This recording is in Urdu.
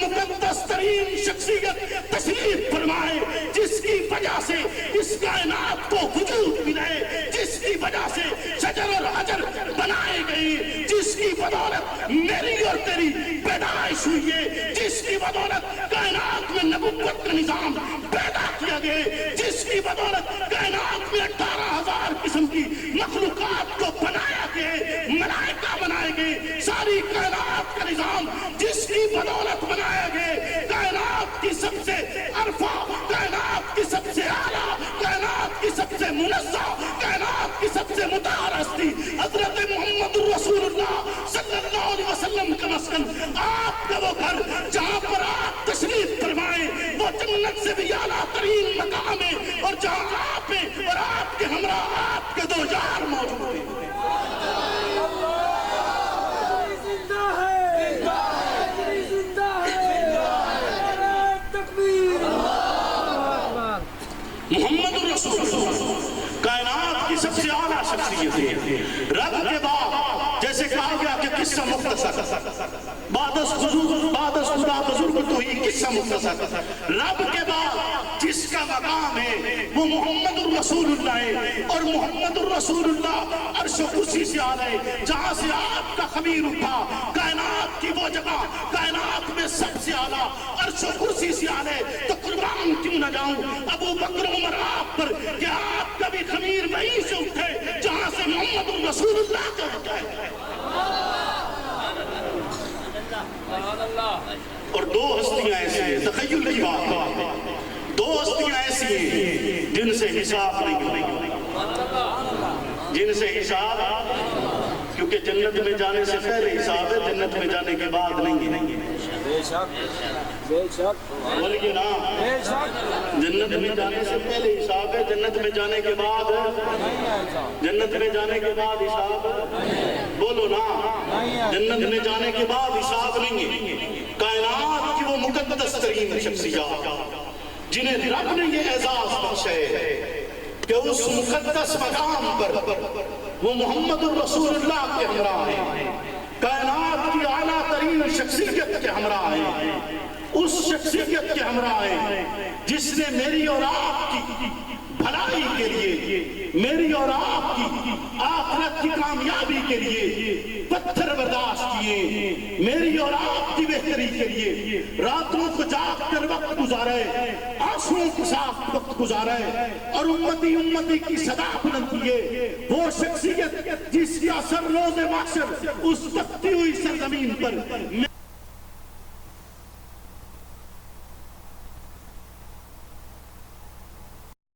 مقدس ترین شخصیت تشریف فرمائے، جس کی وجہ سے اس کائنات کو وجود ملے، جس کی وجہ سے شجر اور حجر بنائے گئے، جس کی بدولت میری اور تیری پیدائش ہوئی ہے، جس کی بدولت کائنات میں نبوت کا نظام پیدا کیا گیا، جس کی بدولت کائنات میں 18,000 قسم کی مخلوقات کو بنایا گیا، ملائکہ بنائے گئے، ساری کائنات کا نظام جس کی بدولت بنایا گیا، کائنات کی سب سے عرفہ، کائنات کی سب سے اعلیٰ، کائنات کی سب سے منزہ، کائنات کی سب سے مطہر ہستی حضرت محمد رسول اللہ صلی اللہ علیہ وسلم کا مسکن، آپ کا وہ گھر جہاں پر آپ تشریف فرمائیں، وہ جنت سے بھی اعلیٰ ترین مقام ہے، اور جہاں آپ ہیں اور آپ کے ہمراہ آپ کے 2 یار موجود ہیں۔ محمد الرسول کائنات کی سب سے اعلیٰ شخصیت ہے، رب کے بعد جیسے کہا گیا کہ قصہ مختصر، بعد از خدا بزرگ تو ہی قصہ مختصر، رب کے بعد جس کا مقام ہے وہ محمد الرسول اللہ ہے، اور محمد الرسول اللہ عرش و کرسی سے اعلیٰ ہے، جہاں سے آپ کا خمیر اٹھا، کائنات کی وہ جگہ، کائنات میں سب سے اعلیٰ عرش و کرسی سے اعلیٰ ہے، تو قربان کیوں نہ جاؤں ابو بکر عمر آپ پر کہ آپ کا بھی خمیر وہیں سے اٹھے جہاں سے محمد الرسول اللہ کا اٹھا ہے۔ اور 2 ہستیاں ایسی ہیں، تخیل کی بات، 2 ہستیاں ایسی ہیں جن سے حساب نہیں ہوگا، جن سے حساب، کیونکہ جنت میں جانے سے پہلے حساب ہے، جنت میں جانے کے بعد نہیں ہے۔ بے شک بولیے نا، جنت میں جانے سے پہلے حساب ہے، جنت میں جانے کے بعد، جنت میں جانے کے بعد حساب، بولو نا، جنت میں جانے کے بعد حساب نہیں ہے۔ کائنات کی وہ مقدس ترین شخصیات جنہیں رب نے یہ اعزاز بخشا ہے کہ اس مقدس مقام پر وہ محمد الرسول اللہ کے ہمراہ ہیں، کائنات کی اعلیٰ ترین شخصیت کے ہمراہ ہیں، اس شخصیت کے ہمراہ ہیں جس نے میری اور آپ کی بھلائی کے لیے، میری اور آپ کی آخرت کی کامیابی کے لیے پتھر برداشت کیے، میری اور آپ کی بہتری کے لیے راتوں کو جاگ کر وقت گزارے، آنسوؤں کے ساتھ وقت گزارے، اور امتی امتی کی صدا بلند کیے، وہ شخصیت جس کا اثر روز محشر اس تپتی ہوئی سرزمین پر